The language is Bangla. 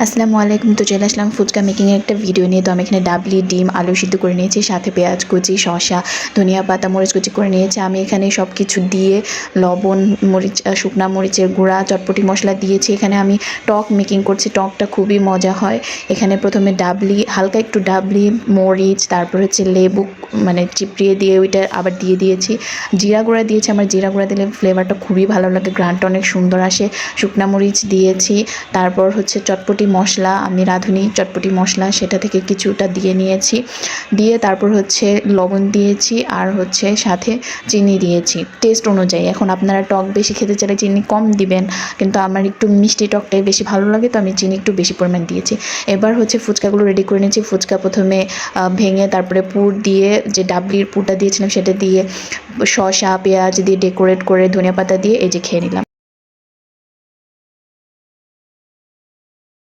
আসসালামু আলাইকুম। তো চলে আসলাম ফুচকা মেকিংয়ের একটা ভিডিও নিয়ে। তো আমি এখানে ডাবলি, ডিম, আলু সিদ্ধ করে নিয়েছি, সাথে পেঁয়াজ কুচি, শসা, ধনিয়া পাতা, মরিচ কুচি করে নিয়েছি। আমি এখানে সব কিছু দিয়ে লবণ, মরিচ, শুকনা মরিচের গুঁড়া, চটপটি মশলা দিয়েছি। এখানে আমি টক মেকিং করছি, টকটা খুবই মজা হয়। এখানে প্রথমে ডাবলি, হালকা একটু ডাবলি, মরিচ, তারপর হচ্ছে লেবু মানে চিপড়িয়ে দিয়ে ওইটা আবার দিয়ে দিয়েছি। জিরা গুঁড়া দিয়েছি, আমার জিরা গুঁড়া দিলে ফ্লেভারটা খুবই ভালো লাগে, গ্রানটা অনেক সুন্দর আসে। শুকনা মরিচ দিয়েছি, তারপর হচ্ছে চটপটি মশলা, আমি রাঁধুনি চটপটি মশলা সেটা থেকে কিছুটা দিয়ে নিয়েছি। দিয়ে তারপর হচ্ছে লবণ দিয়েছি, আর হচ্ছে সাথে চিনি দিয়েছি টেস্ট অনুযায়ী। এখন আপনারা টক বেশি খেতে চাইলে চিনি কম দিবেন, কিন্তু আমার একটু মিষ্টি টকটাই বেশি ভালো লাগে, তো আমি চিনি একটু বেশি পরিমাণ দিয়েছি। এবার হচ্ছে ফুচকাগুলো রেডি করে নিয়েছি। ফুচকা প্রথমে ভেঙে তারপরে পুর দিয়ে, যে ডাবলির পুরটা দিয়েছিলাম সেটা দিয়ে শসা পেঁয়াজ দিয়ে ডেকোরেট করে ধনিয়া পাতা দিয়ে এই যে খেয়ে নিলাম।